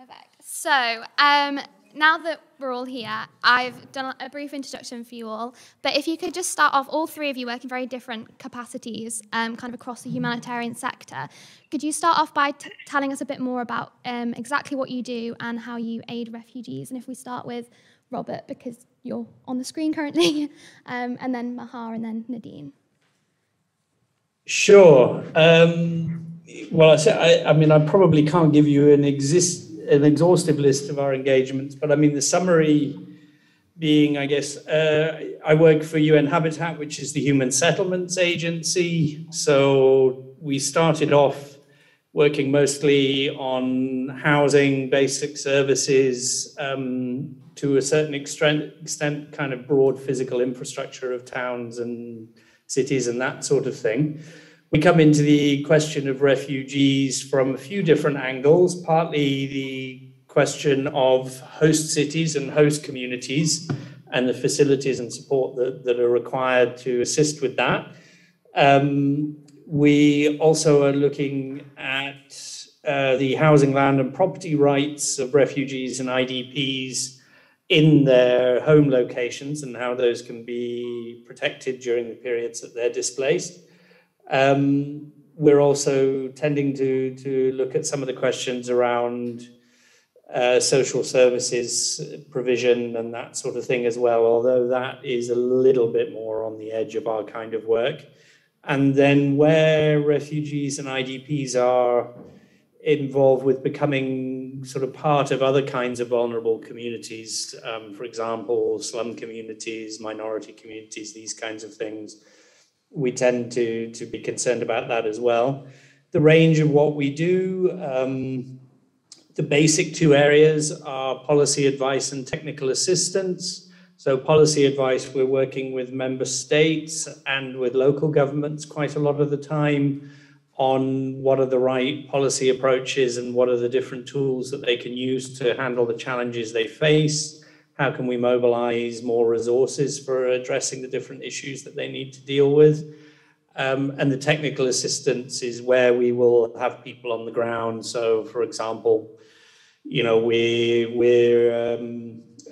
Perfect. So, now that we're all here, I've done a brief introduction for you all, but if you could just start off, all three of you work in very different capacities, kind of across the humanitarian sector. Could you start off by telling us a bit more about exactly what you do and how you aid refugees? And if we start with Robert, because you're on the screen currently, and then Maha, and then Nadine. Sure. Well, I mean, I probably can't give you an exhaustive list of our engagements, but I mean, the summary being, I guess, I work for UN Habitat, which is the Human Settlements Agency. So we started off working mostly on housing, basic services, to a certain extent, kind of broad physical infrastructure of towns and cities and that sort of thing. We come into the question of refugees from a few different angles, partly the question of host cities and host communities and the facilities and support that are required to assist with that. We also are looking at the housing, land and property rights of refugees and IDPs in their home locations and how those can be protected during the periods that they're displaced. We're also tending to look at some of the questions around social services provision and that sort of thing as well, although that is a little bit more on the edge of our kind of work. And then where refugees and IDPs are involved with becoming sort of part of other kinds of vulnerable communities, for example, slum communities, minority communities, these kinds of things, we tend to be concerned about that as well. The range of what we do, the basic two areas are policy advice and technical assistance. So policy advice, we're working with member states and with local governments quite a lot of the time on what are the right policy approaches and what are the different tools that they can use to handle the challenges they face. How can we mobilize more resources for addressing the different issues that they need to deal with? And the technical assistance is where we will have people on the ground. So, for example, you know, we're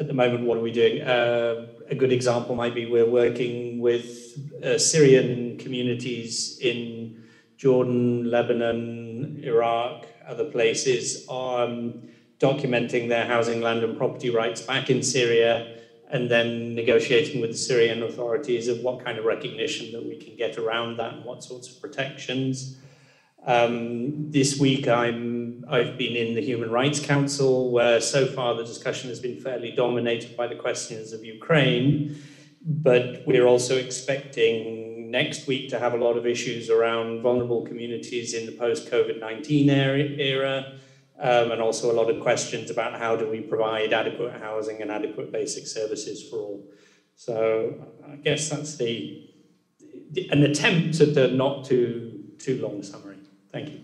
at the moment, what are we doing? A good example might be we're working with Syrian communities in Jordan, Lebanon, Iraq, other places on documenting their housing, land and property rights back in Syria, and then negotiating with the Syrian authorities of what kind of recognition that we can get around that and what sorts of protections. This week I've been in the Human Rights Council, where so far the discussion has been fairly dominated by the questions of Ukraine, but we're also expecting next week to have a lot of issues around vulnerable communities in the post-COVID-19 era, and also a lot of questions about how do we provide adequate housing and adequate basic services for all. So I guess that's an attempt at the not too long summary. Thank you.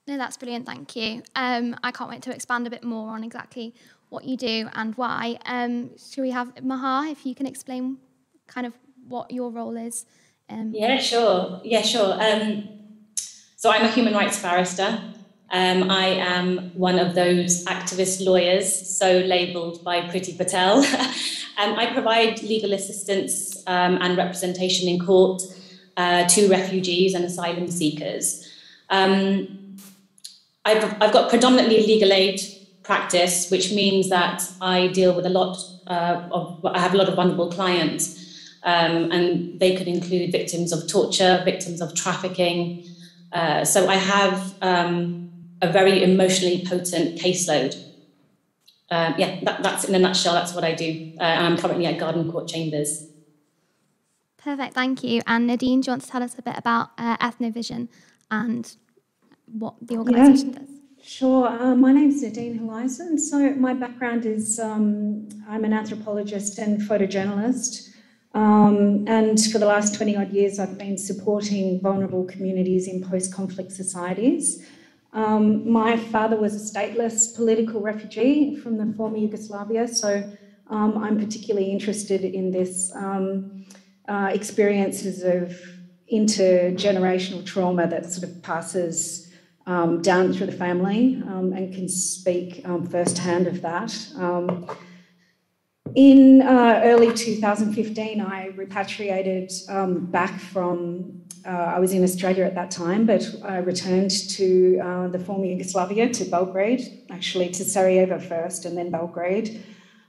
No, that's brilliant, thank you. I can't wait to expand a bit more on exactly what you do and why. Should we have Maha, if you can explain kind of what your role is? Yeah, sure. So I'm a human rights barrister. I am one of those activist lawyers, so labelled by Priti Patel. I provide legal assistance and representation in court to refugees and asylum seekers. I've got predominantly legal aid practice, which means that I deal with I have a lot of vulnerable clients, and they could include victims of torture, victims of trafficking. So I have a very emotionally potent caseload. That's in a nutshell, that's what I do. And I'm currently at Garden Court Chambers. Perfect, thank you. And Nadine, do you want to tell us a bit about Ethnovision and what the organisation does? Sure. My name's Nadine Helajzen. So my background is I'm an anthropologist and photojournalist. And for the last 20-odd years, I've been supporting vulnerable communities in post-conflict societies. My father was a stateless political refugee from the former Yugoslavia, so I'm particularly interested in this experiences of intergenerational trauma that sort of passes down through the family and can speak firsthand of that. In early 2015, I repatriated back from, I was in Australia at that time, but I returned to the former Yugoslavia, to Belgrade, actually to Sarajevo first and then Belgrade,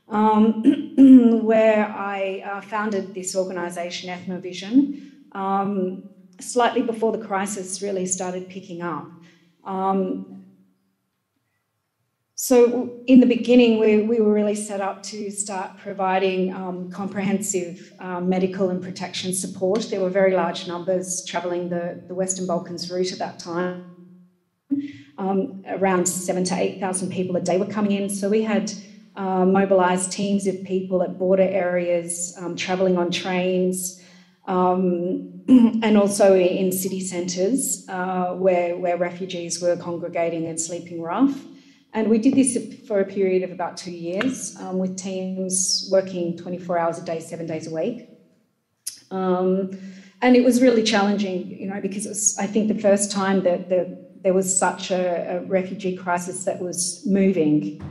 where I founded this organisation, Ethnovision, slightly before the crisis really started picking up. So in the beginning, we were really set up to start providing comprehensive medical and protection support. There were very large numbers travelling the Western Balkans route at that time. Around 7,000 to 8,000 people a day were coming in. So we had mobilised teams of people at border areas, travelling on trains, and also in city centres where refugees were congregating and sleeping rough. And we did this for a period of about 2 years with teams working 24 hours a day, 7 days a week. And it was really challenging, you know, because it was, I think, the first time that there was such a refugee crisis that was moving.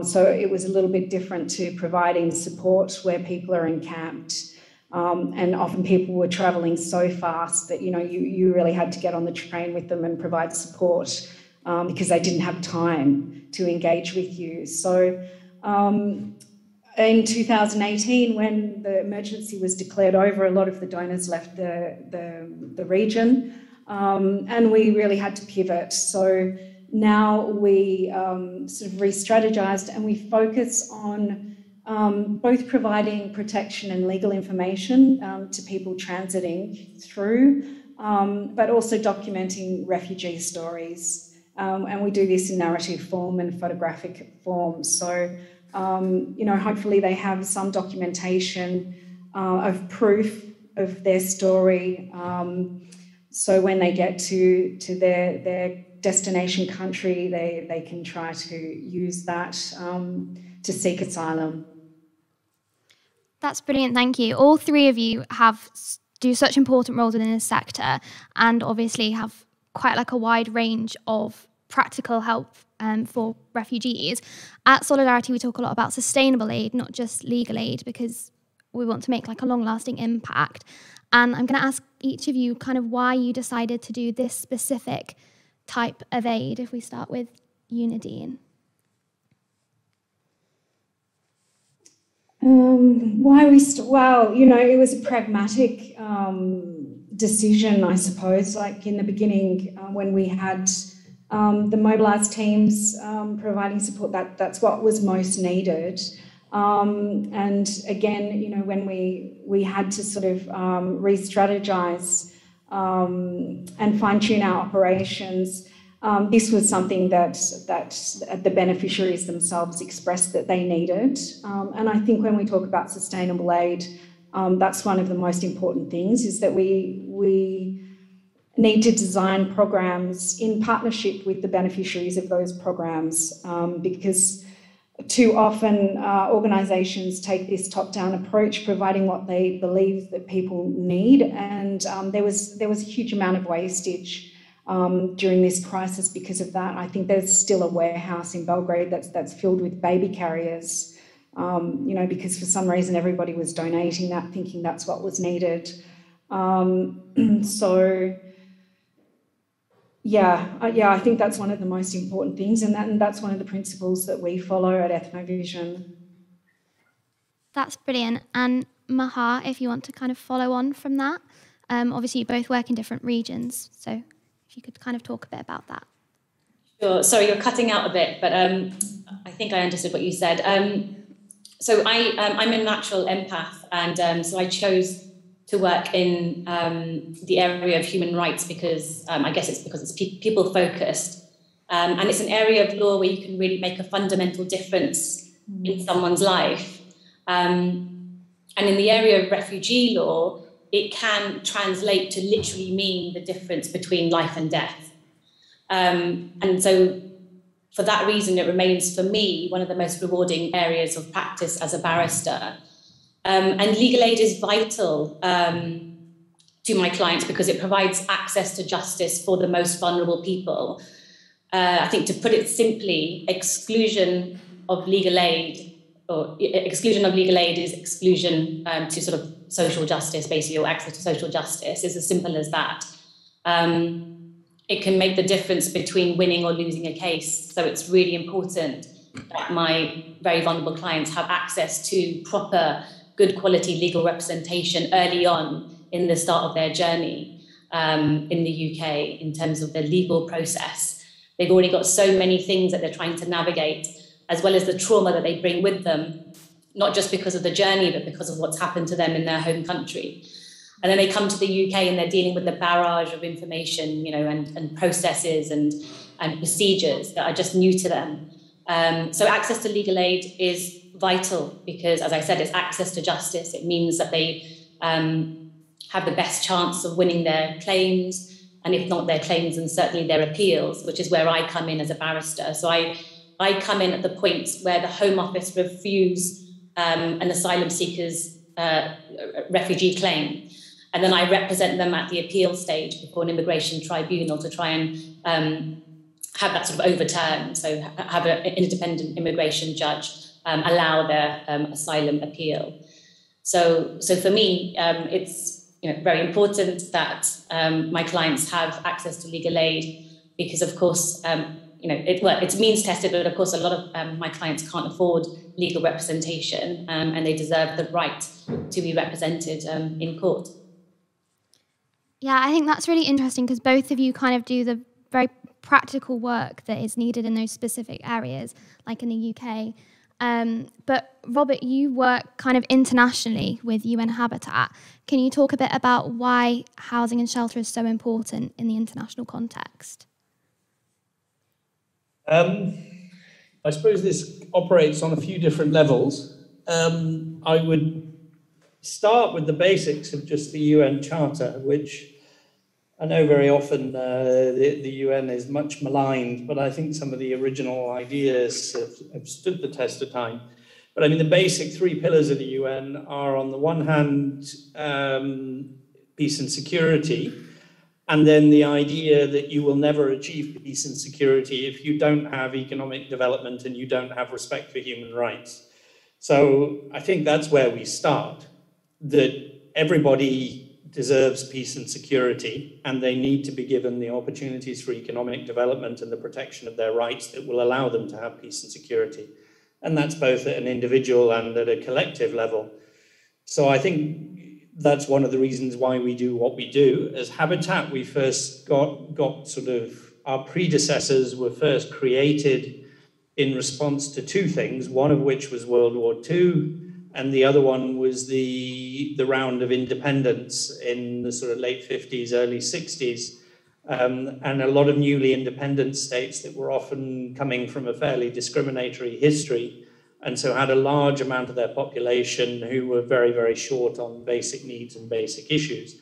So it was a little bit different to providing support where people are encamped. And often people were travelling so fast that, you know, you really had to get on the train with them and provide support because they didn't have time to engage with you. So in 2018, when the emergency was declared over, a lot of the donors left the region, and we really had to pivot. So now we sort of re-strategized and we focus on both providing protection and legal information to people transiting through, but also documenting refugee stories. And we do this in narrative form and photographic form. So, you know, hopefully they have some documentation of proof of their story. So when they get to their destination country, they can try to use that to seek asylum. That's brilliant, thank you. All three of you do such important roles within this sector and obviously have quite like a wide range of practical help for refugees. At SolidariTee, we talk a lot about sustainable aid, not just legal aid, because we want to make like a long-lasting impact. And I'm going to ask each of you kind of why you decided to do this specific type of aid. If we start with you, Nadine. Well, you know, it was a pragmatic decision, I suppose. Like in the beginning, when we had the mobilised teams providing support, that's what was most needed. And again, you know, when we had to sort of re-strategise and fine-tune our operations, this was something that the beneficiaries themselves expressed that they needed. And I think when we talk about sustainable aid, that's one of the most important things, is that we need to design programs in partnership with the beneficiaries of those programs, because too often organisations take this top-down approach, providing what they believe that people need, and there was a huge amount of wastage during this crisis because of that. I think there's still a warehouse in Belgrade that's filled with baby carriers, you know, because for some reason everybody was donating that, thinking that's what was needed. So I think that's one of the most important things, and that's one of the principles that we follow at Ethnovision. That's brilliant. And Maha, if you want to kind of follow on from that, obviously you both work in different regions, so if you could kind of talk a bit about that. Sure. Sorry, you're cutting out a bit, but I think I understood what you said. So I'm a natural empath, and so I chose to work in the area of human rights because I guess it's because it's people focused, and it's an area of law where you can really make a fundamental difference in someone's life. And in the area of refugee law, it can translate to literally mean the difference between life and death. And so for that reason, it remains for me one of the most rewarding areas of practice as a barrister. And legal aid is vital to my clients because it provides access to justice for the most vulnerable people. I think, to put it simply, exclusion of legal aid is exclusion to sort of social justice, basically, or access to social justice. It's as simple as that. It can make the difference between winning or losing a case. So it's really important that my very vulnerable clients have access to proper, good quality legal representation early on in the start of their journey in the UK in terms of the legal process. They've already got so many things that they're trying to navigate, as well as the trauma that they bring with them, not just because of the journey, but because of what's happened to them in their home country. And then they come to the UK and they're dealing with the barrage of information, and processes and procedures that are just new to them. So access to legal aid is vital because, as I said, it's access to justice. It means that they have the best chance of winning their claims, and if not their claims, then certainly their appeals, which is where I come in as a barrister. So I come in at the point where the Home Office refuse an asylum seeker's refugee claim. And then I represent them at the appeal stage before an immigration tribunal to try and have that sort of overturned. So have an independent immigration judge allow their asylum appeal. So for me, it's very important that my clients have access to legal aid because, of course, it's means tested, but of course a lot of my clients can't afford legal representation and they deserve the right to be represented in court. Yeah, I think that's really interesting because both of you kind of do the very practical work that is needed in those specific areas, like in the UK. But Robert, you work kind of internationally with UN Habitat. Can you talk a bit about why housing and shelter is so important in the international context? I suppose this operates on a few different levels. I would start with the basics of just the UN Charter, which I know very often the UN is much maligned, but I think some of the original ideas have stood the test of time. But I mean, the basic three pillars of the UN are, on the one hand, peace and security, and then the idea that you will never achieve peace and security if you don't have economic development and you don't have respect for human rights. So I think that's where we start, that everybody deserves peace and security, and they need to be given the opportunities for economic development and the protection of their rights that will allow them to have peace and security. And that's both at an individual and at a collective level. So I think that's one of the reasons why we do what we do. As Habitat, we first got sort of, our predecessors were first created in response to two things, one of which was World War II, and the other one was the round of independence in the sort of late 50s, early 60s, and a lot of newly independent states that were often coming from a fairly discriminatory history, and so had a large amount of their population who were very, very short on basic needs and basic issues.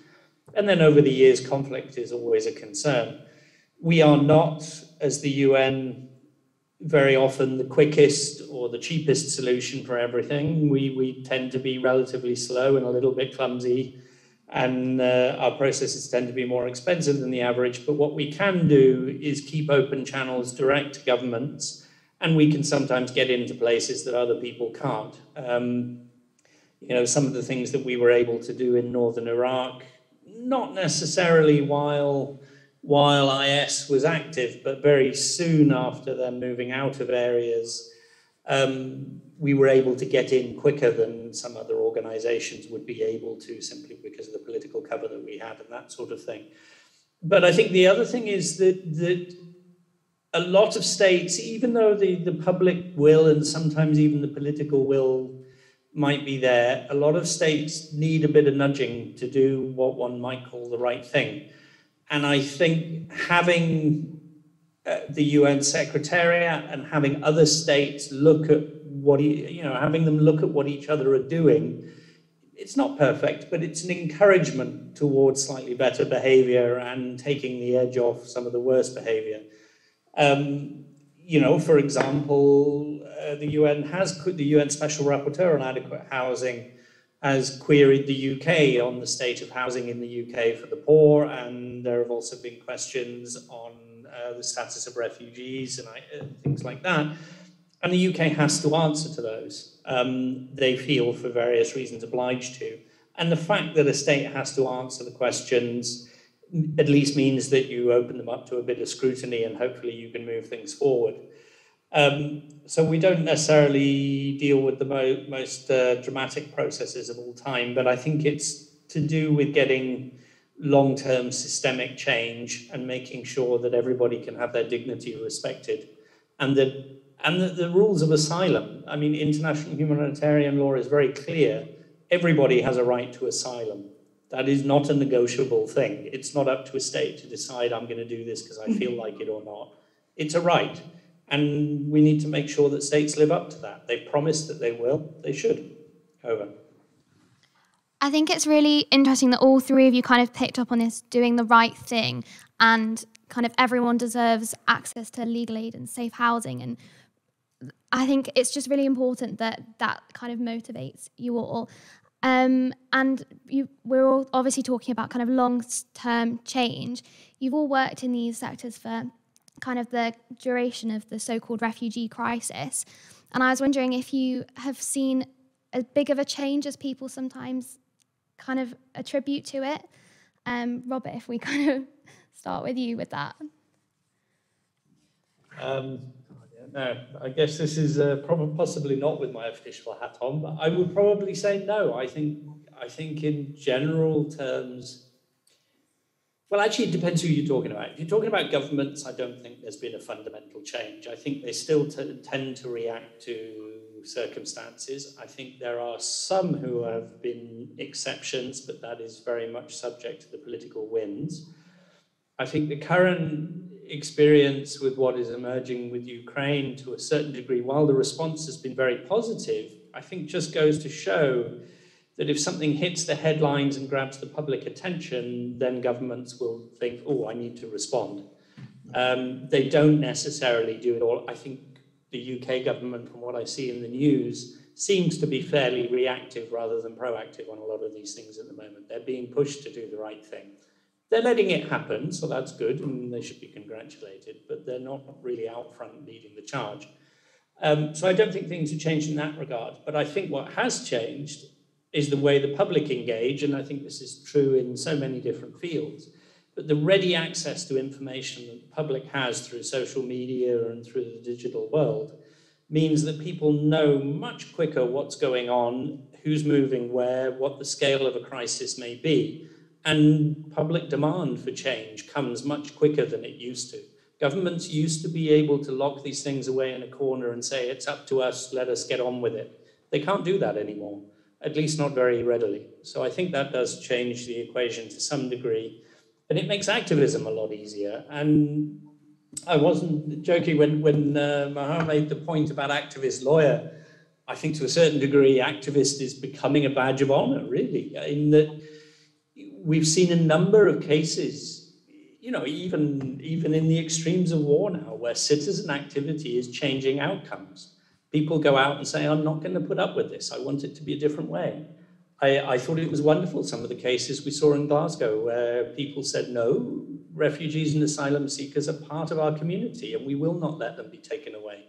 And then over the years, conflict is always a concern. We are not, as the UN, very often the quickest or the cheapest solution for everything. We tend to be relatively slow and a little bit clumsy, and our processes tend to be more expensive than the average. But what we can do is keep open channels direct to governments, and we can sometimes get into places that other people can't. Some of the things that we were able to do in northern Iraq, not necessarily while IS was active, but very soon after them moving out of areas, we were able to get in quicker than some other organizations would be able to, simply because of the political cover that we had and that sort of thing. But I think the other thing is that a lot of states, even though the public will and sometimes even the political will might be there, a lot of states need a bit of nudging to do what one might call the right thing. And I think having the UN Secretariat and having other states look at having them look at what each other are doing, it's not perfect, but it's an encouragement towards slightly better behavior and taking the edge off some of the worst behavior. For example, the UN Special Rapporteur on Adequate Housing has queried the UK on the state of housing in the UK for the poor, and there have also been questions on the status of refugees and things like that. And the UK has to answer to those. They feel, for various reasons, obliged to. And the fact that a state has to answer the questions at least means that you open them up to a bit of scrutiny and hopefully you can move things forward. So we don't necessarily deal with the most dramatic processes of all time, but I think it's to do with getting long-term systemic change and making sure that everybody can have their dignity respected. And the rules of asylum, I mean, international humanitarian law is very clear. Everybody has a right to asylum. That is not a negotiable thing. It's not up to a state to decide I'm going to do this because I feel like it or not. It's a right. And we need to make sure that states live up to that. They promised that they will. They should. Over. I think it's really interesting that all three of you kind of picked up on this doing the right thing, and kind of everyone deserves access to legal aid and safe housing. And I think it's just really important that that kind of motivates you all. And we're all obviously talking about kind of long-term change. You've all worked in these sectors for kind of the duration of the so-called refugee crisis. And I was wondering if you have seen as big of a change as people sometimes kind of attribute to it. Robert, if we kind of start with you with that. No, I guess this is possibly not with my official hat on, but I would probably say no. I think in general terms, well, actually, it depends who you're talking about. If you're talking about governments, I don't think there's been a fundamental change. I think they still tend to react to circumstances. I think there are some who have been exceptions, but that is very much subject to the political winds. I think the current experience with what is emerging with Ukraine, to a certain degree, while the response has been very positive, I think just goes to show that if something hits the headlines and grabs the public attention, then governments will think, oh, I need to respond. They don't necessarily do it all. I think the UK government, from what I see in the news, seems to be fairly reactive rather than proactive on a lot of these things at the moment. They're being pushed to do the right thing. They're letting it happen, so that's good, and they should be congratulated, but they're not really out front leading the charge. So I don't think things have changed in that regard, but I think what has changed is the way the public engage, and I think this is true in so many different fields, but the ready access to information that the public has through social media and through the digital world means that people know much quicker what's going on, who's moving where, what the scale of a crisis may be. And public demand for change comes much quicker than it used to. Governments used to be able to lock these things away in a corner and say, it's up to us, let us get on with it. They can't do that anymore, at least not very readily. So I think that does change the equation to some degree. And it makes activism a lot easier. And I wasn't joking when Maha made the point about activist lawyer. I think to a certain degree, activist is becoming a badge of honor, really, in that we've seen a number of cases, you know, even in the extremes of war now, where citizen activity is changing outcomes. People go out and say, I'm not going to put up with this. I want it to be a different way. I thought it was wonderful, some of the cases we saw in Glasgow, where people said, no, refugees and asylum seekers are part of our community, and we will not let them be taken away.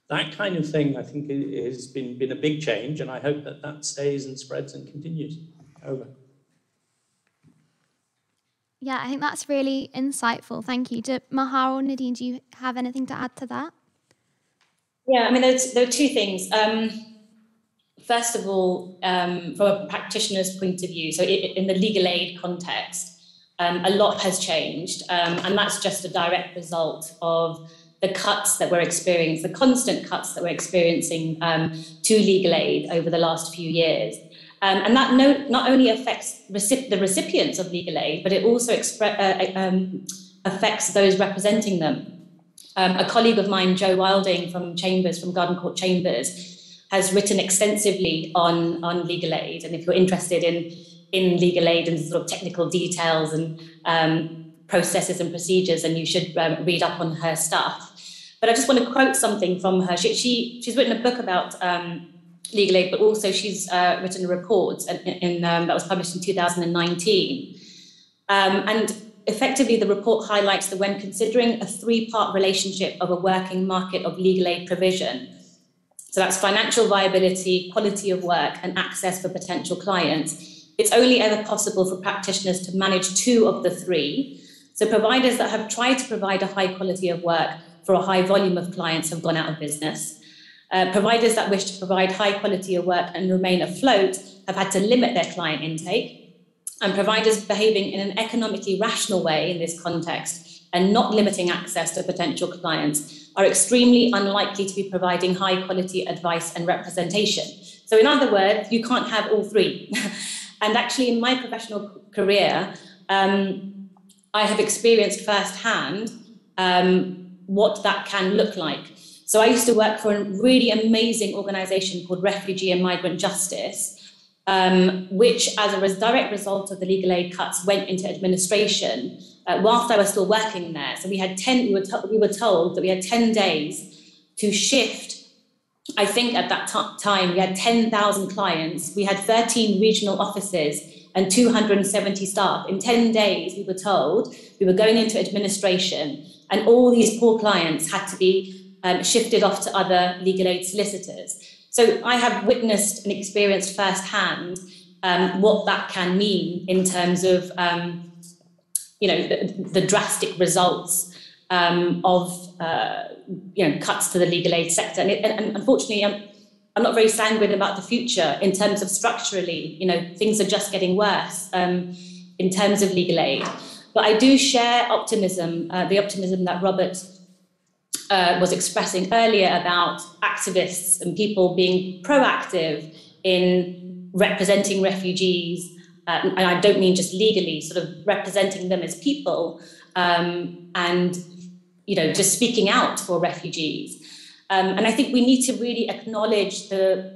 That kind of thing, I think, has been a big change, and I hope that that stays and spreads and continues. Over. Yeah, I think that's really insightful. Thank you. Maha or Nadine, do you have anything to add to that? Yeah, I mean, there are two things. First of all, from a practitioner's point of view, so in the legal aid context, a lot has changed, and that's just a direct result of the cuts that we're experiencing, the constant cuts that we're experiencing to legal aid over the last few years. And that not only affects the recipients of legal aid, but it also affects those representing them. A colleague of mine, Jo Wilding from Garden Court Chambers, has written extensively on legal aid. And if you're interested in legal aid and sort of technical details and processes and procedures, then you should read up on her stuff. But I just want to quote something from her. She's written a book about legal aid, but also she's written a report that was published in 2019. And effectively, the report highlights that when considering a three-part relationship of a working market of legal aid provision, so that's financial viability, quality of work, and access for potential clients, it's only ever possible for practitioners to manage two of the three. So providers that have tried to provide a high quality of work for a high volume of clients have gone out of business. Providers that wish to provide high quality of work and remain afloat have had to limit their client intake. And providers behaving in an economically rational way in this context and not limiting access to potential clients are extremely unlikely to be providing high quality advice and representation. So in other words, you can't have all three. And actually in my professional career, I have experienced firsthand what that can look like. So I used to work for a really amazing organisation called Refugee and Migrant Justice, which, as a direct result of the legal aid cuts, went into administration whilst I was still working there. So we were told that we had 10 days to shift. I think at that time we had 10,000 clients. We had 13 regional offices and 270 staff. In 10 days, we were told we were going into administration, and all these poor clients had to be shifted off to other legal aid solicitors. So I have witnessed and experienced firsthand what that can mean in terms of, the drastic results of, cuts to the legal aid sector. And unfortunately, I'm not very sanguine about the future in terms of structurally, things are just getting worse in terms of legal aid. But I do share optimism, the optimism that Robert was expressing earlier about activists and people being proactive in representing refugees, and I don't mean just legally, sort of representing them as people, and just speaking out for refugees. And I think we need to really acknowledge the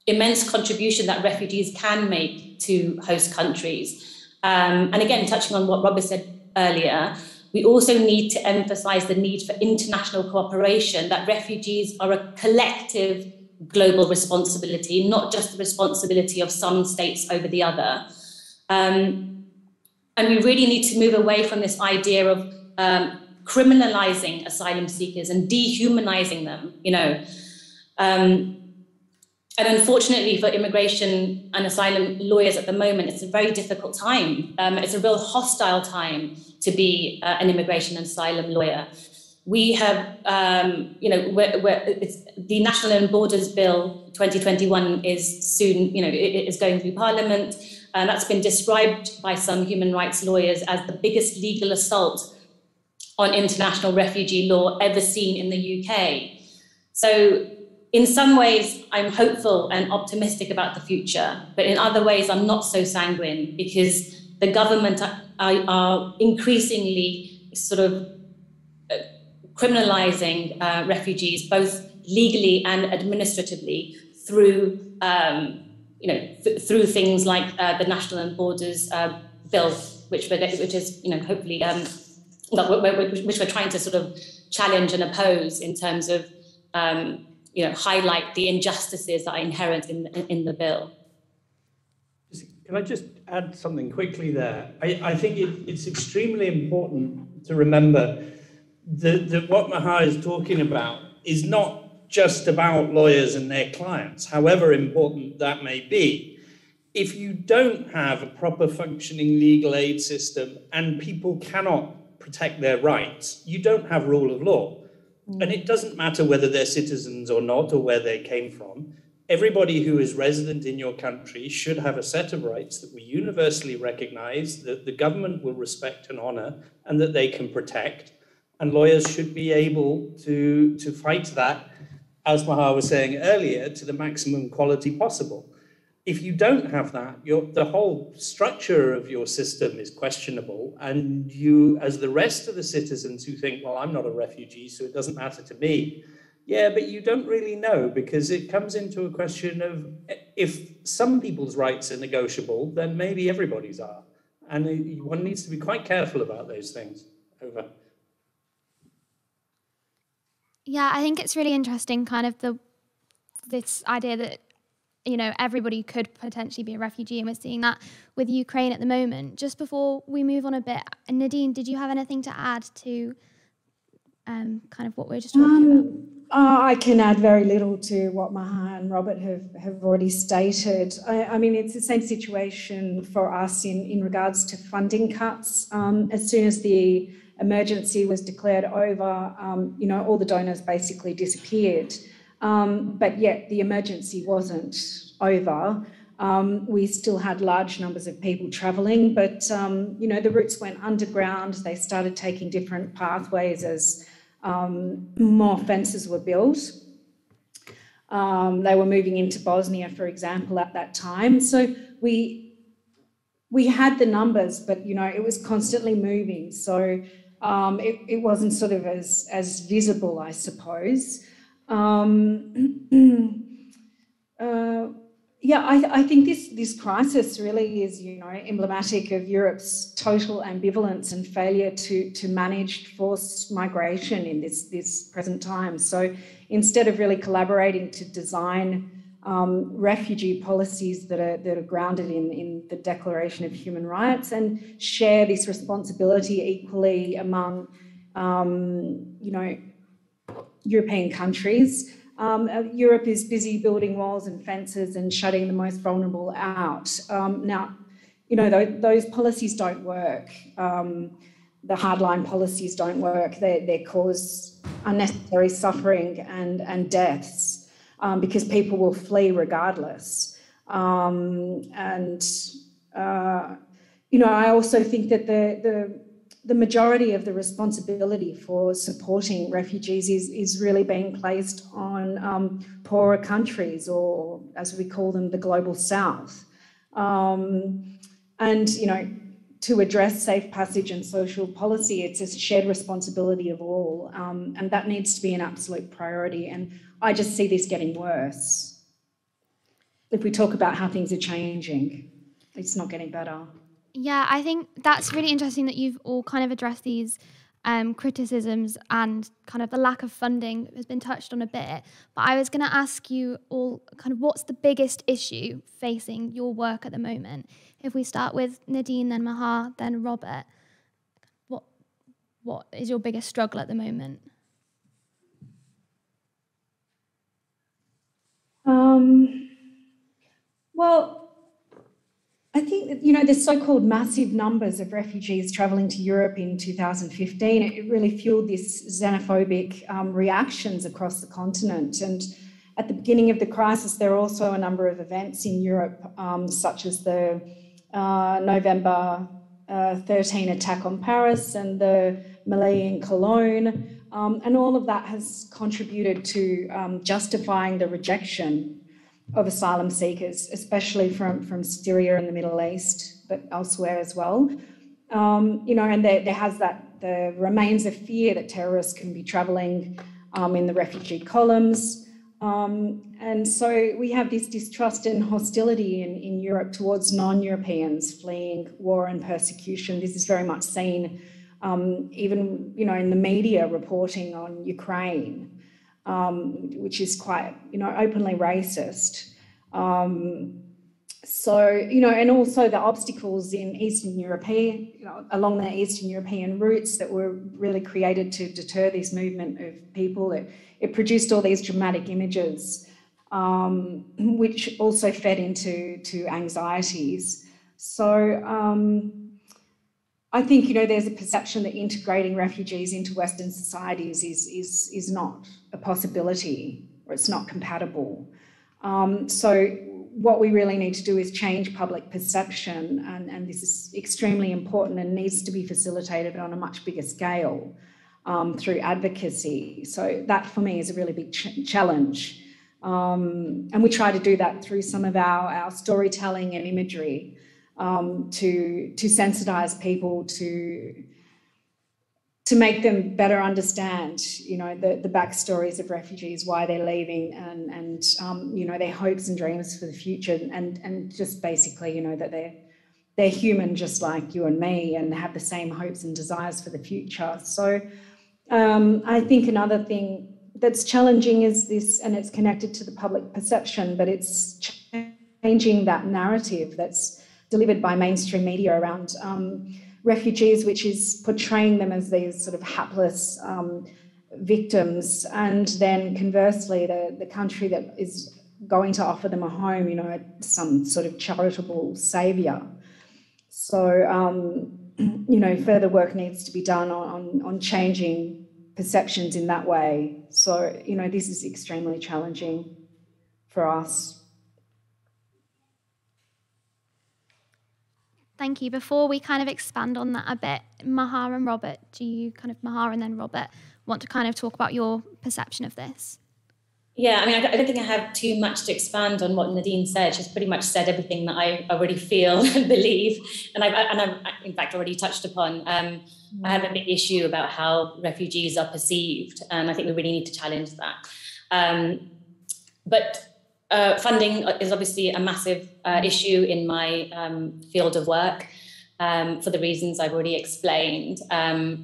immense contribution that refugees can make to host countries. And again, touching on what Robert said earlier, we also need to emphasise the need for international cooperation, that refugees are a collective global responsibility, not just the responsibility of some states over the other. And we really need to move away from this idea of criminalising asylum seekers and dehumanising them, And unfortunately for immigration and asylum lawyers at the moment, it's a very difficult time. It's a real hostile time to be an immigration and asylum lawyer. We have, the National and Borders Bill 2021 is soon, it is going through Parliament. And that's been described by some human rights lawyers as the biggest legal assault on international refugee law ever seen in the UK. So in some ways, I'm hopeful and optimistic about the future, but in other ways, I'm not so sanguine because the government are increasingly sort of criminalising refugees, both legally and administratively, through through things like the National and Borders Bill, which is hopefully which we're trying to sort of challenge and oppose in terms of highlight the injustices that are inherent in the bill. Can I just add something quickly there? I think it's extremely important to remember that what Maha is talking about is not just about lawyers and their clients, however important that may be. If you don't have a proper functioning legal aid system and people cannot protect their rights, you don't have rule of law. And it doesn't matter whether they're citizens or not, or where they came from. Everybody who is resident in your country should have a set of rights that we universally recognize, that the government will respect and honor, and that they can protect. And lawyers should be able to fight that, as Maha was saying earlier, to the maximum quality possible. If you don't have that, the whole structure of your system is questionable, and you, as the rest of the citizens who think, well, I'm not a refugee, so it doesn't matter to me. Yeah, but you don't really know, because it comes into a question of if some people's rights are negotiable, then maybe everybody's are. And one needs to be quite careful about those things. Over. Yeah, I think it's really interesting, kind of this idea that you know, everybody could potentially be a refugee, and we're seeing that with Ukraine at the moment. Just before we move on a bit, Nadine, did you have anything to add to kind of what we were just talking about? I can add very little to what Maha and Robert have already stated. I mean, it's the same situation for us in regards to funding cuts. As soon as the emergency was declared over, you know, all the donors basically disappeared. But yet the emergency wasn't over. We still had large numbers of people travelling, but, you know, the routes went underground. They started taking different pathways as more fences were built. They were moving into Bosnia, for example, at that time. So we had the numbers, but, you know, it was constantly moving. So it wasn't sort of as visible, I suppose. Yeah, I think this crisis really is, you know, emblematic of Europe's total ambivalence and failure to manage forced migration in this present time. So instead of really collaborating to design refugee policies that are grounded in the Declaration of Human Rights and share this responsibility equally among, you know, European countries, Europe is busy building walls and fences and shutting the most vulnerable out. Now, you know, those policies don't work. The hardline policies don't work. They cause unnecessary suffering and deaths because people will flee regardless. You know, I also think that the majority of the responsibility for supporting refugees is really being placed on poorer countries, or as we call them, the global south. And, you know, to address safe passage and social policy, it's a shared responsibility of all, and that needs to be an absolute priority. And I just see this getting worse. If we talk about how things are changing, it's not getting better. Yeah, I think that's really interesting that you've all kind of addressed these criticisms, and kind of the lack of funding has been touched on a bit. But I was going to ask you all kind of what's the biggest issue facing your work at the moment? If we start with Nadine, then Maha, then Robert, what is your biggest struggle at the moment? Well, I think that, you know, the so-called massive numbers of refugees travelling to Europe in 2015, it really fueled this xenophobic reactions across the continent. And at the beginning of the crisis, there were also a number of events in Europe, such as the November 13 attack on Paris and the melee in Cologne. And all of that has contributed to justifying the rejection of asylum seekers, especially from Syria and the Middle East, but elsewhere as well. You know, and there has there remains a fear that terrorists can be travelling in the refugee columns. And so we have this distrust and hostility in Europe towards non-Europeans fleeing war and persecution. This is very much seen even, you know, in the media reporting on Ukraine. Which is quite, you know, openly racist. So, you know, and also the obstacles in Eastern European, you know, along the Eastern European routes that were really created to deter this movement of people. It produced all these dramatic images, which also fed into anxieties. So, I think, you know, there's a perception that integrating refugees into Western societies is not a possibility, or it's not compatible. So what we really need to do is change public perception, and this is extremely important and needs to be facilitated on a much bigger scale through advocacy. So that for me is a really big challenge. And we try to do that through some of our storytelling and imagery. To sensitise people, to make them better understand, you know, the backstories of refugees, why they're leaving, and you know, their hopes and dreams for the future, and just basically, you know, that they're human just like you and me, and have the same hopes and desires for the future. So I think another thing that's challenging is this, and it's connected to the public perception, but it's changing that narrative that's delivered by mainstream media around refugees, which is portraying them as these sort of hapless victims, and then conversely, the country that is going to offer them a home, you know, some sort of charitable saviour. So, you know, further work needs to be done on changing perceptions in that way. So, you know, this is extremely challenging for us. Thank you. Before we kind of expand on that a bit, Maha and Robert, Maha and then Robert, want to kind of talk about your perception of this? Yeah, I mean, I don't think I have too much to expand on what Nadine said. She's pretty much said everything that I already feel and believe, and I've in fact already touched upon. I have a big issue about how refugees are perceived, and I think we really need to challenge that. But funding is obviously a massive issue in my field of work for the reasons I've already explained.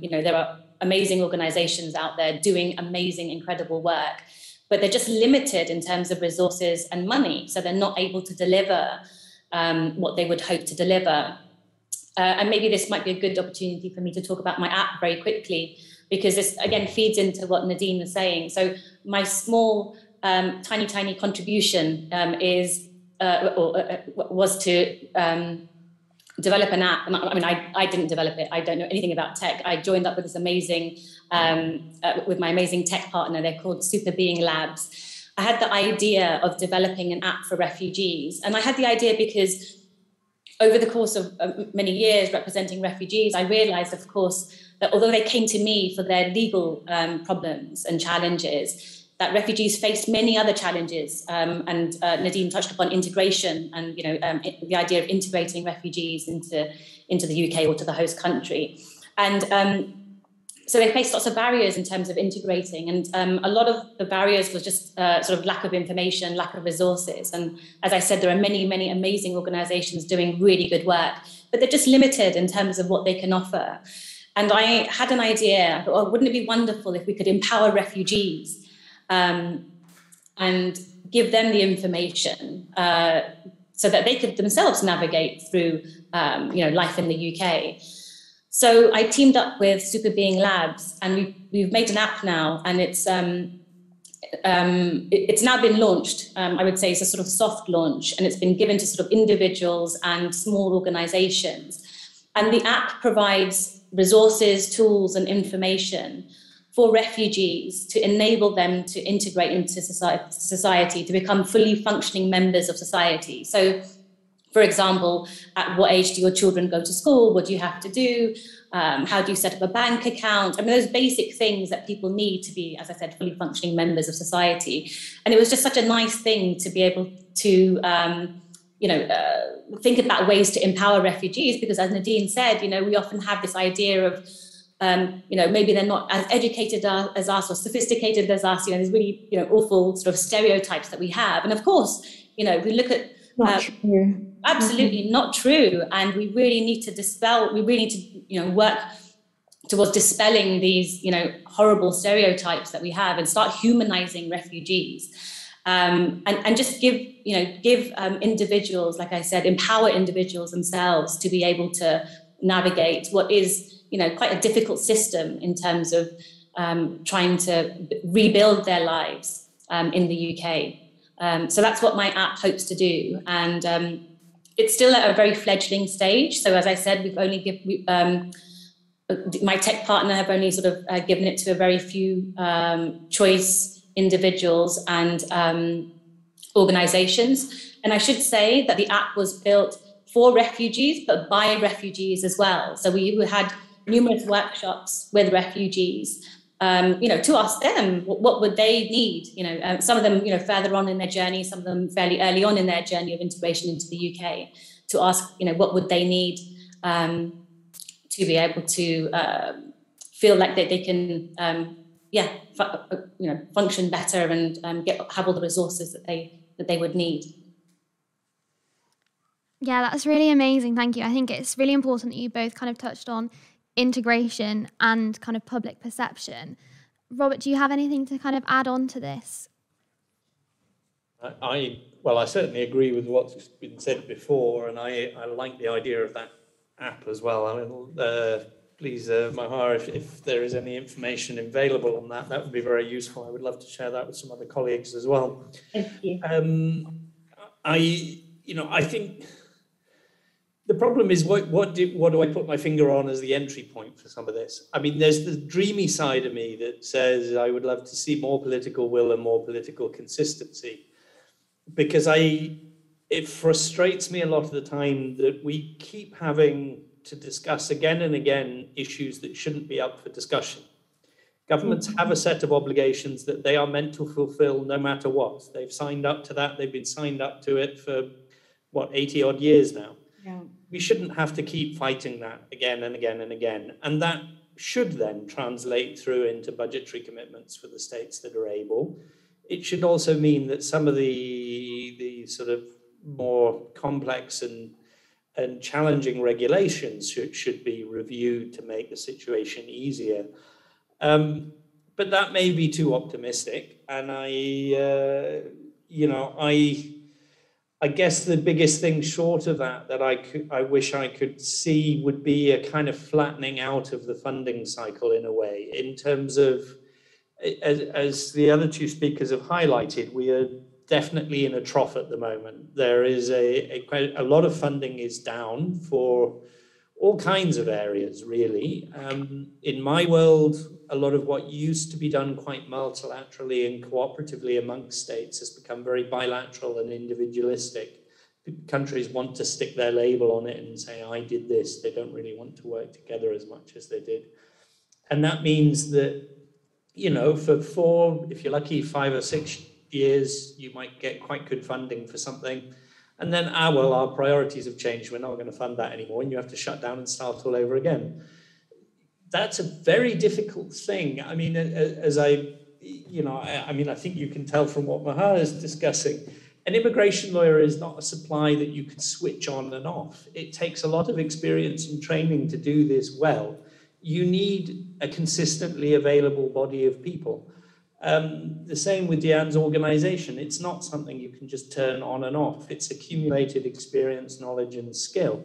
You know, there are amazing organisations out there doing amazing, incredible work, but they're just limited in terms of resources and money. So they're not able to deliver what they would hope to deliver. And maybe this might be a good opportunity for me to talk about my app very quickly, because this, again, feeds into what Nadine was saying. So my small, tiny contribution was to develop an app. I mean, I didn't develop it. I don't know anything about tech. I joined up with this amazing, with my amazing tech partner. They're called Super Being Labs. I had the idea of developing an app for refugees. And I had the idea because over the course of many years representing refugees, I realized, of course, that although they came to me for their legal problems and challenges, that refugees faced many other challenges, and Nadine touched upon integration and, you know, the idea of integrating refugees into the UK or to the host country. And so they faced lots of barriers in terms of integrating, and a lot of the barriers was just sort of lack of information, lack of resources. And as I said, there are many amazing organisations doing really good work, but they're just limited in terms of what they can offer. And I had an idea. I thought, oh, wouldn't it be wonderful if we could empower refugees and give them the information so that they could themselves navigate through you know, life in the UK. So I teamed up with Super Being Labs, and we've made an app now, and it's now been launched. I would say it's a sort of soft launch, and it's been given to sort of individuals and small organisations. And the app provides resources, tools, and information for refugees to enable them to integrate into society, to become fully functioning members of society. So, for example, at what age do your children go to school? What do you have to do? How do you set up a bank account? I mean, those basic things that people need to be, as I said, fully functioning members of society. And it was just such a nice thing to be able to, you know, think about ways to empower refugees, because as Nadine said, you know, we often have this idea of, you know, maybe they're not as educated as us or sophisticated as us. You know, there's really, you know, awful sort of stereotypes that we have. And of course, you know, we look at absolutely not true, and we really need to dispel. We really need to, you know, work towards dispelling these, you know, horrible stereotypes that we have, and start humanizing refugees, and just give individuals, like I said, empower individuals themselves to be able to navigate what is, you know, quite a difficult system in terms of trying to rebuild their lives in the UK. So that's what my app hopes to do. And it's still at a very fledgling stage. So as I said, we've only my tech partner have only sort of given it to a very few choice individuals and organizations. And I should say that the app was built for refugees, but by refugees as well. So we had numerous workshops with refugees, you know, to ask them what would they need. You know, some of them, you know, further on in their journey, some of them fairly early on in their journey of integration into the UK, to ask, you know, what would they need to be able to feel like that they can, function better and have all the resources that they would need. Yeah, that's really amazing. Thank you. I think it's really important that you both kind of touched on integration and kind of public perception. Robert, do you have anything to kind of add on to this? Well, I certainly agree with what's been said before, and I like the idea of that app as well. I mean, please, Maha, if there is any information available on that, that would be very useful. I would love to share that with some other colleagues as well. Thank you. I think the problem is what do I put my finger on as the entry point for some of this? I mean, there's the dreamy side of me that says I would love to see more political will and more political consistency, because it frustrates me a lot of the time that we keep having to discuss again and again issues that shouldn't be up for discussion. Governments have a set of obligations that they are meant to fulfill no matter what. They've signed up to that. They've been signed up to it for, 80 odd years now. Yeah. We shouldn't have to keep fighting that again and again and again. And that should then translate through into budgetary commitments for the states that are able. It should also mean that some of the sort of more complex and challenging regulations should be reviewed to make the situation easier. But that may be too optimistic. And I guess the biggest thing short of that I wish I could see would be a kind of flattening out of the funding cycle in a way, in terms of, as the other two speakers have highlighted, we are definitely in a trough at the moment. There is a lot of funding is down for all kinds of areas, really. In my world, a lot of what used to be done quite multilaterally and cooperatively amongst states has become very bilateral and individualistic. Countries want to stick their label on it and say, I did this. They don't really want to work together as much as they did. And that means that, for 4, if you're lucky, 5 or 6 years, you might get quite good funding for something. And then, our priorities have changed. We're not going to fund that anymore. And you have to shut down and start all over again. That's a very difficult thing. I mean, I think you can tell from what Maha is discussing. An immigration lawyer is not a supply that you can switch on and off. It takes a lot of experience and training to do this well. You need a consistently available body of people. The same with Diane's organization. It's not something you can just turn on and off. It's accumulated experience, knowledge, and skill.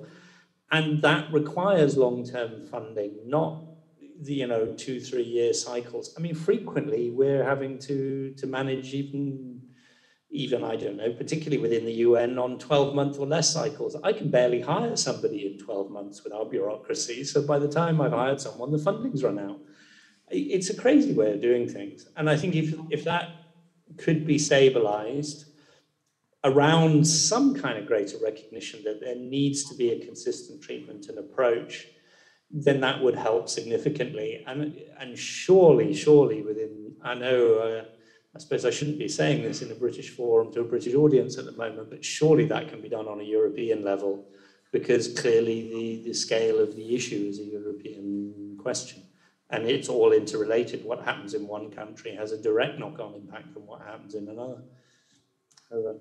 And that requires long-term funding, not the 2-3 year cycles. I mean, frequently we're having to manage even I don't know, particularly within the UN, on 12-month or less cycles. I can barely hire somebody in 12 months with our bureaucracy. So by the time I've hired someone, the funding's run out. It's a crazy way of doing things. And I think if that could be stabilized around some kind of greater recognition that there needs to be a consistent treatment and approach, then that would help significantly. And surely within, I suppose I shouldn't be saying this in a British forum to a British audience at the moment, but surely that can be done on a European level, because clearly the scale of the issue is a European question. And it's all interrelated. What happens in one country has a direct knock-on impact on what happens in another. Over.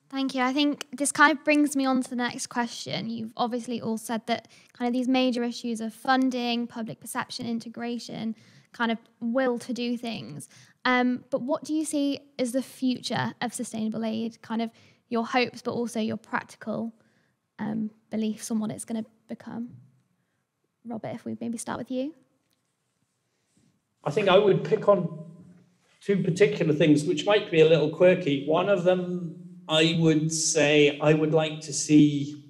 Thank you. I think this kind of brings me on to the next question. You've obviously all said that kind of these major issues of funding, public perception, integration, kind of will to do things. But what do you see as the future of sustainable aid? Kind of your hopes, but also your practical beliefs on what it's going to become? Robert, if we maybe start with you. I think I would pick on 2 particular things, which might be a little quirky. One of them, I would say I would like to see,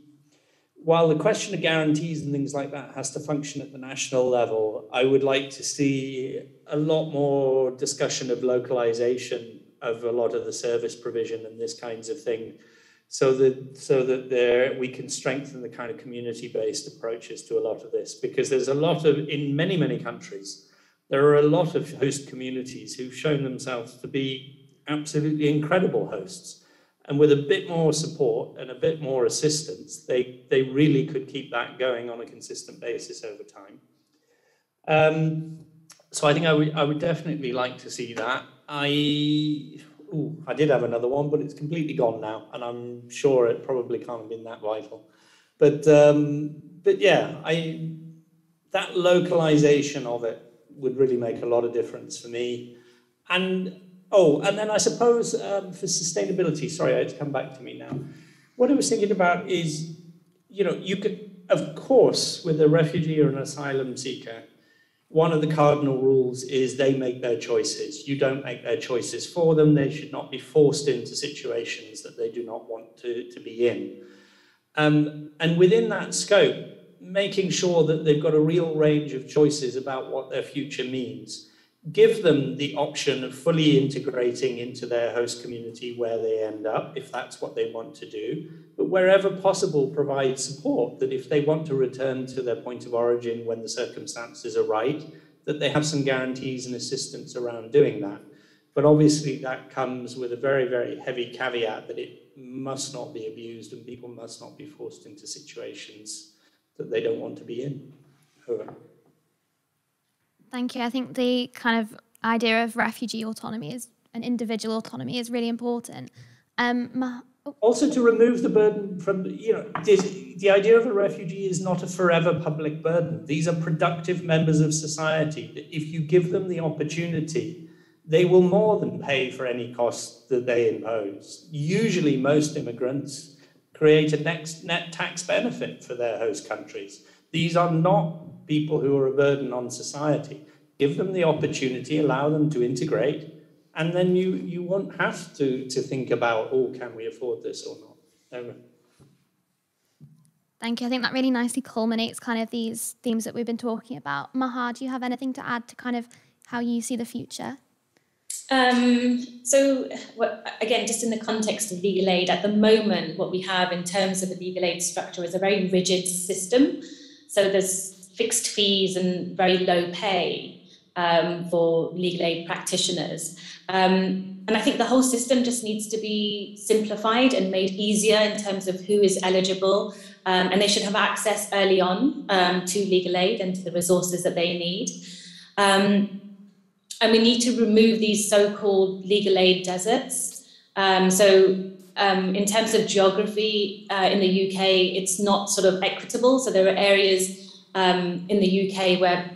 while the question of guarantees and things like that has to function at the national level, I would like to see a lot more discussion of localization of a lot of the service provision and this kinds of thing, so that we can strengthen the kind of community-based approaches to a lot of this, because there's a lot of, in many, many countries, there are a lot of host communities who've shown themselves to be absolutely incredible hosts. And with a bit more support and a bit more assistance, they really could keep that going on a consistent basis over time. So I think I would definitely like to see that. I did have another one, but it's completely gone now, and I'm sure it probably can't have been that vital. But yeah, that localization of it would really make a lot of difference for me. And And then I suppose for sustainability, sorry, it's come back to me now. What I was thinking about is, you could, of course, with a refugee or an asylum seeker, one of the cardinal rules is they make their choices. You don't make their choices for them. They should not be forced into situations that they do not want to be in. And within that scope, making sure that they've got a real range of choices about what their future means. Give them the option of fully integrating into their host community where they end up, if that's what they want to do. But wherever possible, provide support that if they want to return to their point of origin when the circumstances are right, that they have some guarantees and assistance around doing that. But obviously that comes with a very, very heavy caveat that it must not be abused and people must not be forced into situations that they don't want to be in. Over. Thank you. I think the kind of idea of refugee autonomy and individual autonomy is really important. Also to remove the burden from, the idea of a refugee is not a forever public burden. These are productive members of society. If you give them the opportunity, they will more than pay for any costs that they impose. Usually most immigrants create a net tax benefit for their host countries. These are not people who are a burden on society. Give them the opportunity, allow them to integrate, and then you won't have to think about, can we afford this or not? Over. Thank you. I think that really nicely culminates kind of these themes that we've been talking about. Maha, do you have anything to add to kind of how you see the future? Again, just in the context of legal aid, at the moment, what we have in terms of the legal aid structure is a very rigid system. So there's fixed fees and very low pay for legal aid practitioners. And I think the whole system just needs to be simplified and made easier in terms of who is eligible. And they should have access early on to legal aid and to the resources that they need. And we need to remove these so-called legal aid deserts. In terms of geography in the UK, it's not sort of equitable. So there are areas in the UK where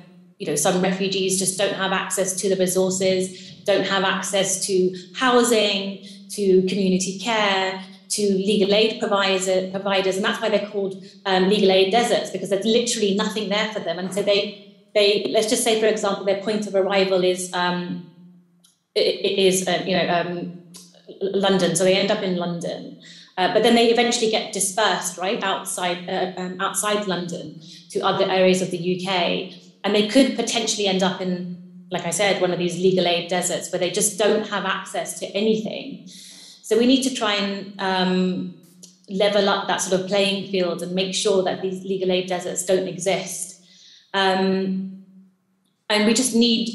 some refugees just don't have access to the resources, don't have access to housing, to community care, to legal aid providers, and that's why they're called legal aid deserts, because there's literally nothing there for them. And so they let's just say, for example, their point of arrival is London, so they end up in London, but then they eventually get dispersed right outside London to other areas of the UK, and they could potentially end up in, like I said, one of these legal aid deserts where they just don't have access to anything. So we need to try and level up that sort of playing field and make sure that these legal aid deserts don't exist. And we just need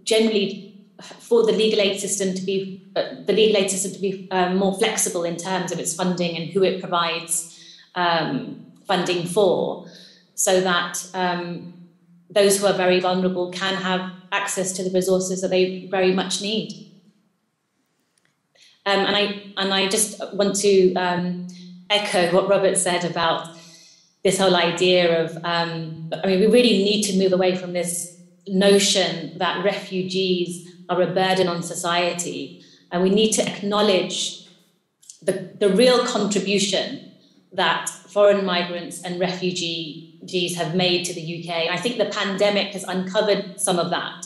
generally for the legal aid system to be more flexible in terms of its funding and who it provides funding for, so that those who are very vulnerable can have access to the resources that they very much need. And I just want to echo what Robert said about this whole idea of, we really need to move away from this notion that refugees are a burden on society. And we need to acknowledge the real contribution that foreign migrants and refugees have made to the UK. I think the pandemic has uncovered some of that,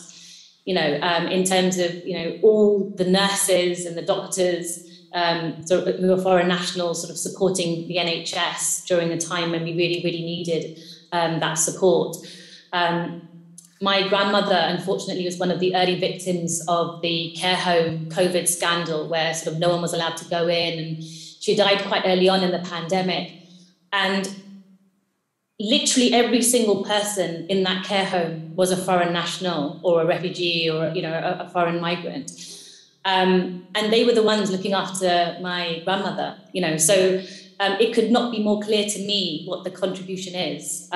in terms of, all the nurses and the doctors who are foreign nationals sort of supporting the NHS during a time when we really, really needed that support. My grandmother, unfortunately, was one of the early victims of the care home COVID scandal, where sort of no one was allowed to go in, and she died quite early on in the pandemic. And literally every single person in that care home was a foreign national or a refugee or a foreign migrant. And they were the ones looking after my grandmother, so it could not be more clear to me what the contribution is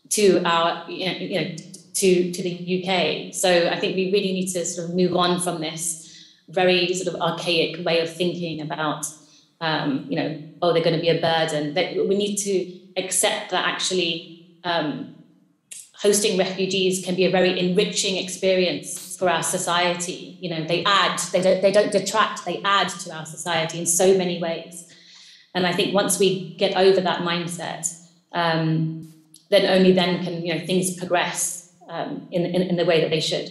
to our, to the UK. So I think we really need to sort of move on from this very sort of archaic way of thinking about, they're going to be a burden. That we need to accept that actually hosting refugees can be a very enriching experience for our society. You know, they don't detract, they add to our society in so many ways. And I think once we get over that mindset, then only then can, you know, things progress in the way that they should.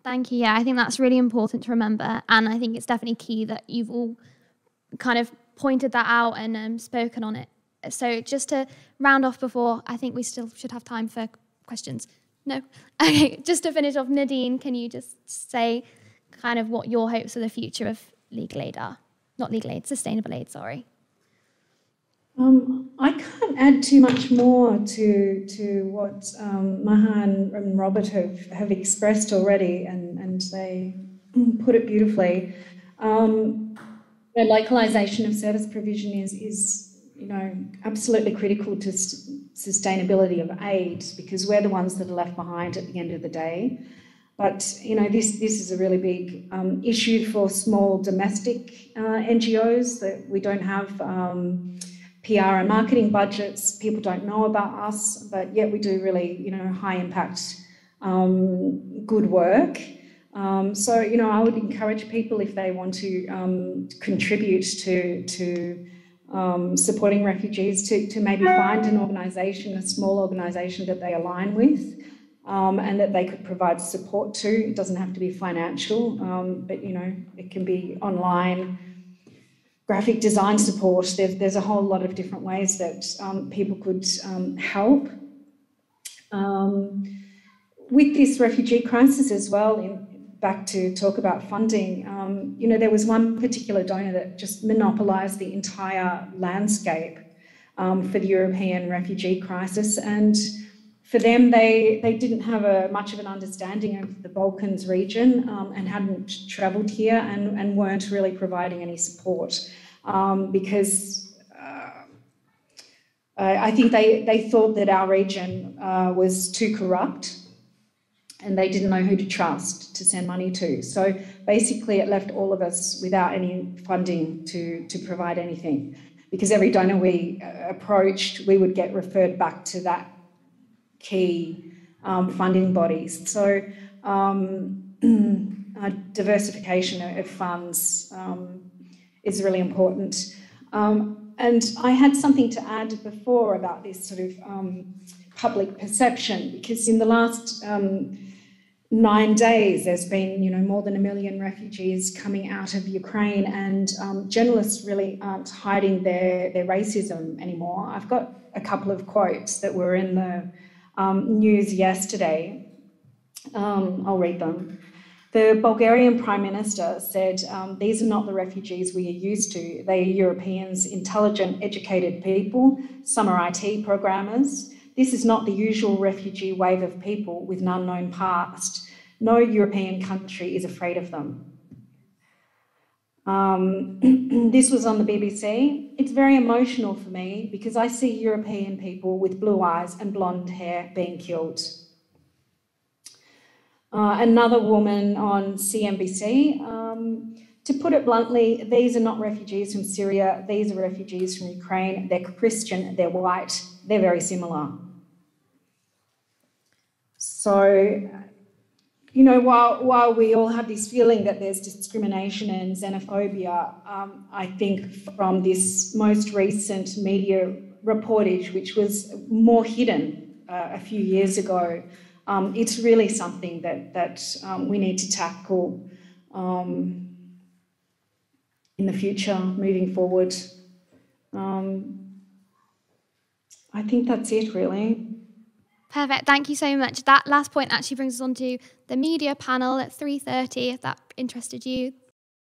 Thank you. Yeah, I think that's really important to remember. And I think it's definitely key that you've all kind of pointed that out and spoken on it. So just to round off before, I think we still should have time for questions. No? Okay, just to finish off, Nadine, can you just say kind of what your hopes for the future of legal aid are? Not legal aid, sustainable aid, sorry. I can't add too much more to what Maha and Robert have expressed already, and they put it beautifully. The localisation of service provision is you know, absolutely critical to sustainability of aid, because we're the ones that are left behind at the end of the day. But, you know, this is a really big issue for small domestic NGOs, that we don't have PR and marketing budgets. People don't know about us, but yet we do really, you know, high impact good work. So, you know, I would encourage people, if they want to contribute to supporting refugees, to maybe find an organisation, a small organisation that they align with, and that they could provide support to. It doesn't have to be financial, but, you know, it can be online, graphic design support. There's a whole lot of different ways that people could help. With this refugee crisis as well, back to talk about funding, you know, there was one particular donor that just monopolised the entire landscape for the European refugee crisis, and for them, they didn't have much of an understanding of the Balkans region and hadn't travelled here and weren't really providing any support because I think they thought that our region was too corrupt, and they didn't know who to trust to send money to. So basically it left all of us without any funding to provide anything, because every donor we approached, we would get referred back to that key funding bodies. So diversification of funds is really important. And I had something to add before about this sort of public perception, because in the last 9 days, there's been, you know, more than 1 million refugees coming out of Ukraine, and journalists really aren't hiding their racism anymore. I've got a couple of quotes that were in the news yesterday. I'll read them. The Bulgarian Prime Minister said, "These are not the refugees we are used to. They are Europeans, intelligent, educated people. Some are IT programmers. This is not the usual refugee wave of people with an unknown past. No European country is afraid of them." This was on the BBC. It's very emotional for me because I see European people with blue eyes and blonde hair being killed. Another woman on CNBC, to put it bluntly, these are not refugees from Syria, these are refugees from Ukraine. They're Christian, they're white, they're very similar. So, you know, while we all have this feeling that there's discrimination and xenophobia, I think from this most recent media reportage, which was more hidden a few years ago, it's really something that we need to tackle in the future, moving forward. I think that's it, really. Perfect. Thank you so much. That last point actually brings us on to the media panel at 3:30, if that interested you.